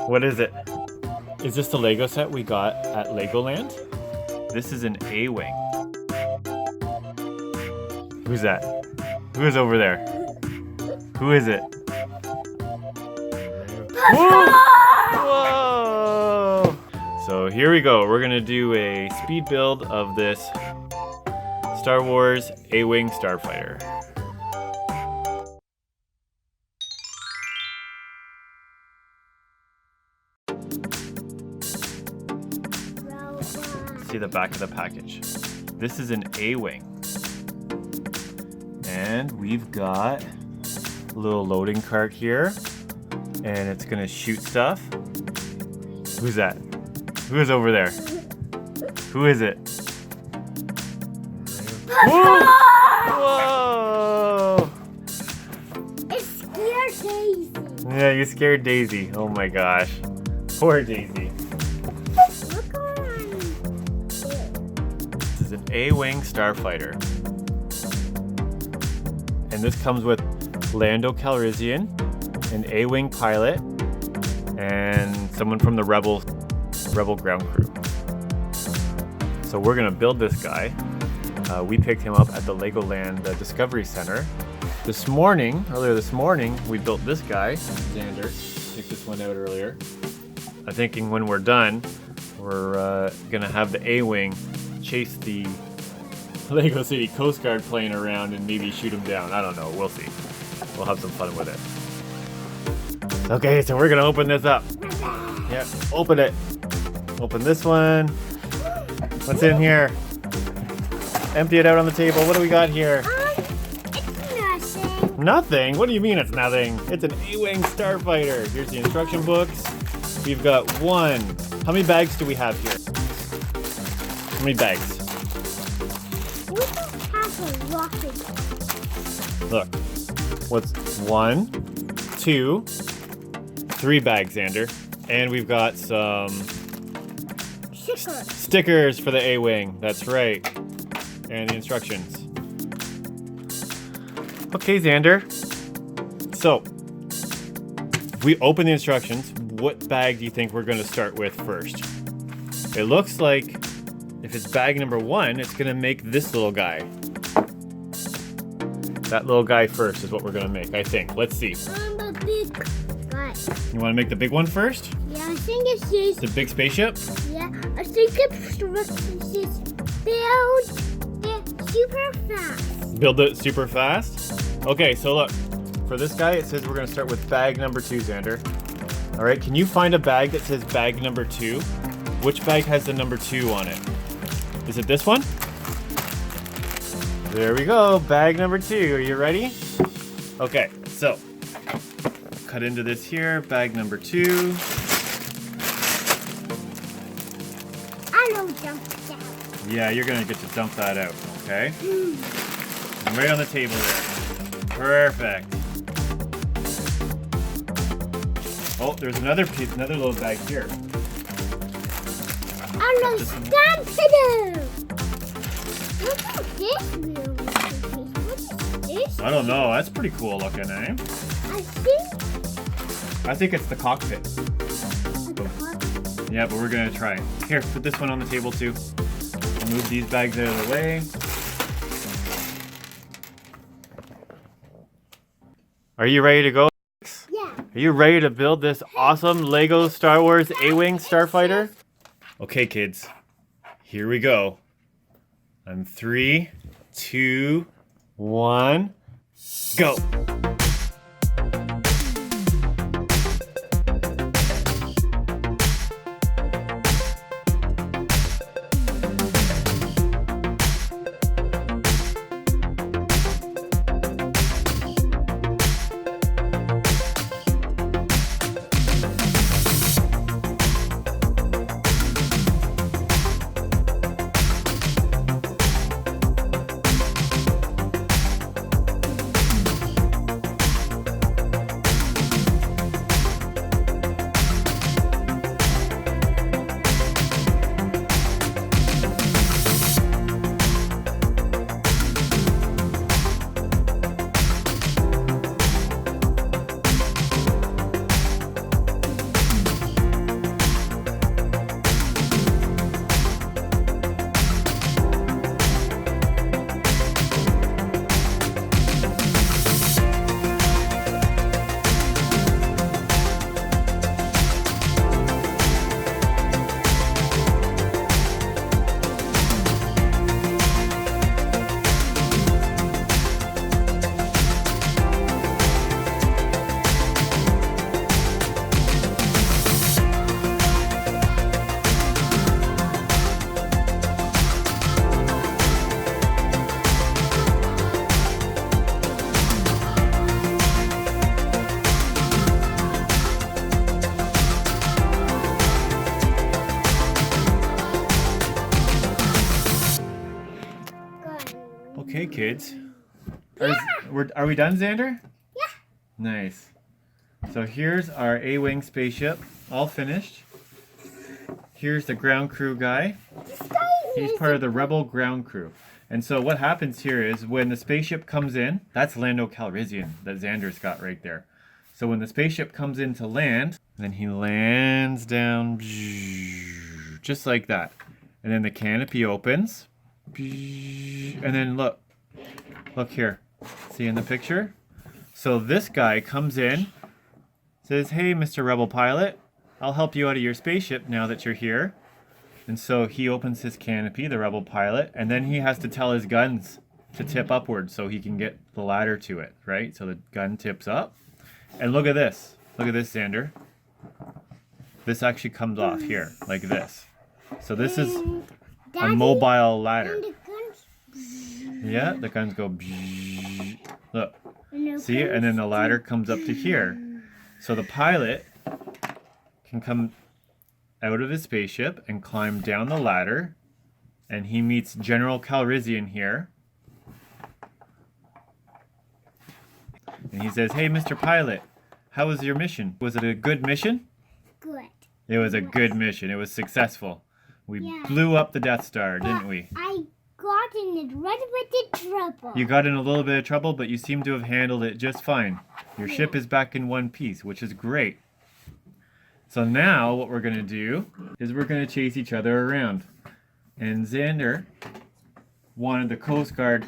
What is it? Is this the Lego set we got at Legoland? This is an A-Wing. Who's that? Who is over there? Who is it? Whoa! Whoa! So here we go. We're gonna do a speed build of this Star Wars A-Wing Starfighter. See the back of the package. This is an A-Wing. And we've got a little loading cart here. And it's gonna shoot stuff. Who's that? Who is over there? Who is it? Whoa! Whoa! It scared Daisy. Yeah, you scared Daisy. Oh my gosh. Poor Daisy. Look around. This is an A-Wing Starfighter. And this comes with Lando Calrissian, an A-Wing pilot, and someone from the Rebel ground crew. So we're gonna build this guy. We picked him up at the Legoland Discovery Center. Earlier this morning, we built this guy, Xander. Picked this one out earlier. I'm thinking when we're done, we're gonna have the A-Wing chase the Lego City CoastGuard plane around and maybe shoot him down. I don't know, we'll see. We'll have some fun with it. Okay, so we're gonna open this up. Yep, open it. Open this one. What's in here? Empty it out on the table. What do we got here? It's nothing. Nothing? What do you mean it's nothing? It's an A-Wing Starfighter. Here's the instruction books. We've got one. How many bags do we have here? How many bags? We don't have a rocket. Look. What's 1, 2, 3 bags, Xander. And we've got some stickers for the A-Wing. That's right. And the instructions. Okay, Xander. So, if we open the instructions, what bag do you think we're going to start with first? It looks like if it's bag number 1, it's going to make this little guy. That little guy first is what we're going to make, I think. Let's see. The big guy. You want to make the big one first? Yeah, I think it says. The big spaceship? Yeah, I think it says build it super fast. Build it super fast? Okay, so look. For this guy, it says we're going to start with bag number 2, Xander. All right, can you find a bag that says bag number 2? Which bag has the number 2 on it? Is it this one? There we go, bag number 2. Are you ready? Okay, so cut into this here, bag number 2. I don't jump down. Yeah, you're gonna get to dump that out, okay? And right on the table there. Perfect. Oh, there's another piece, another little bag here. I understand to do. What is this real piece? What is this? I don't know, that's pretty cool looking, eh? I think it's the cockpit. Yeah, but we're gonna try it. Here, put this one on the table too. I'll move these bags out of the way. Are you ready to go? Yeah. Are you ready to build this awesome Lego Star Wars A-Wing Starfighter? Okay, kids, here we go. On 3, 2, 1, go. kids. Are we done, Xander? Yeah. Nice. So here's our A-Wing spaceship, all finished. Here's the ground crew guy. He's part of the Rebel ground crew. And so what happens here is when the spaceship comes in, that's Lando Calrissian that Xander's got right there. So when the spaceship comes in to land, then he lands down just like that. And then the canopy opens. And then look here. See in the picture? So this guy comes in, says, "Hey, Mr. Rebel pilot, I'll help you out of your spaceship now that you're here." And so he opens his canopy, the Rebel pilot, and then he has to tell his guns to tip upward so he can get the ladder to it, right? So the gun tips up. And look at this. Look at this, Xander. This actually comes off here, like this. So this is a mobile ladder. Yeah, the guns go. Look. See? And then the ladder comes up to here. So the pilot can come out of his spaceship and climb down the ladder. And he meets General Calrissian here. And he says, "Hey, Mr. Pilot, how was your mission? Was it a good mission?" Good. It was a good mission. It was successful. We blew up the Death Star, didn't we? I got in a little bit of trouble. You got in a little bit of trouble, but you seem to have handled it just fine. Your ship is back in one piece, which is great. So now what we're going to do is we're going to chase each other around. And Xander wanted the CoastGuard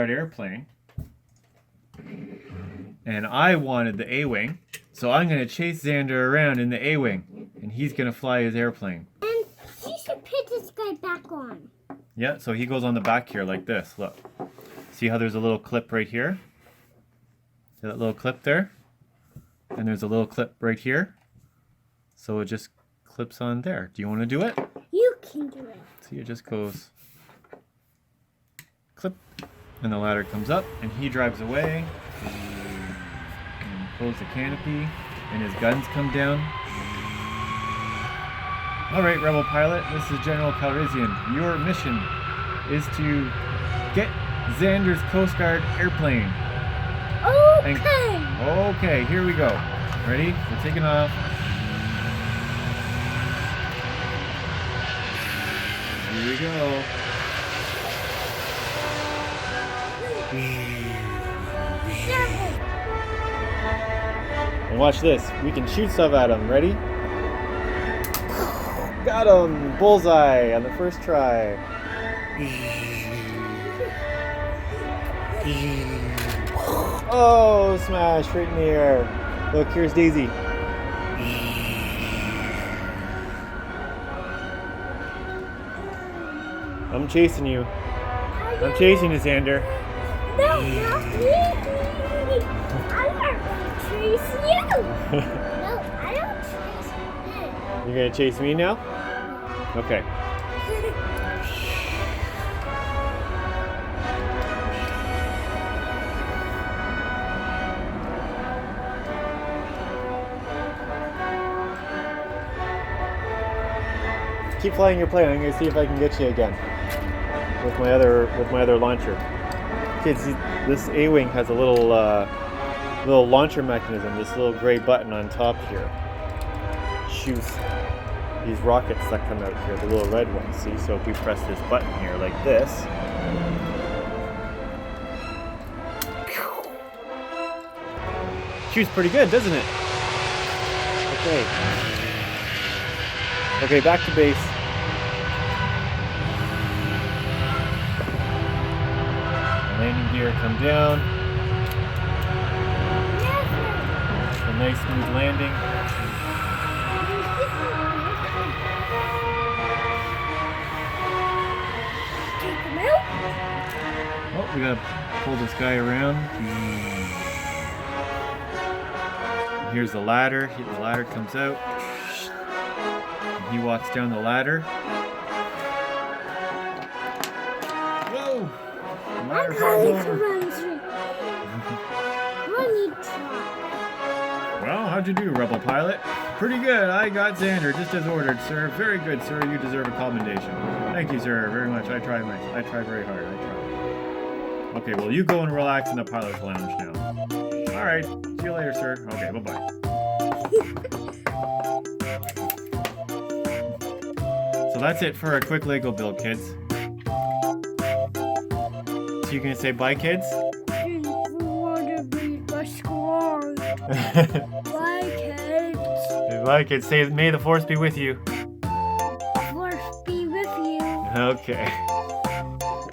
airplane. And I wanted the A-Wing. So I'm going to chase Xander around in the A-Wing. And he's going to fly his airplane. And you should put this guy back on. Yeah, so he goes on the back here like this. Look. See how there's a little clip right here? See that little clip there? And there's a little clip right here. So it just clips on there. Do you want to do it? You can do it. See, it just goes clip. And the ladder comes up and he drives away. And close the canopy. And his guns come down. Alright, Rebel pilot, this is General Calrissian. Your mission is to get Xander's CoastGuard airplane. Okay, here we go. Ready? We're taking off. Here we go. And watch this. We can shoot stuff at him. Ready? Got him! Bullseye on the first try. Oh, smash right in the air. Look, here's Daisy. I'm chasing you. I'm chasing you, Xander. No, not me. I want to chase you. No, I don't chase you. You're gonna chase me now? Okay. Keep flying your plane. I'm gonna see if I can get you again with my other launcher. Kids, this A-Wing has a little launcher mechanism. This little gray button on top here shoots these rockets that come out here, the little red ones. See, so if we press this button here like this, shoots pretty good, doesn't it? Okay. Okay, back to base. Landing gear come down. A nice smooth landing. Oh, we gotta pull this guy around. Here's the ladder. The ladder comes out. He walks down the ladder. Whoa! The ladder falls over. Well, how'd you do, Rebel pilot? Pretty good. I got Xander, just as ordered, sir. Very good, sir. You deserve a commendation. Thank you, sir, very much. I try very hard. I try. Okay, well, you go and relax in the pilot's lounge now. All right. See you later, sir. Okay, bye-bye. So that's it for a quick Lego build, kids. So you gonna say bye, kids? Bye, kids. Bye, kids. Say, may the force be with you. Force be with you. Okay.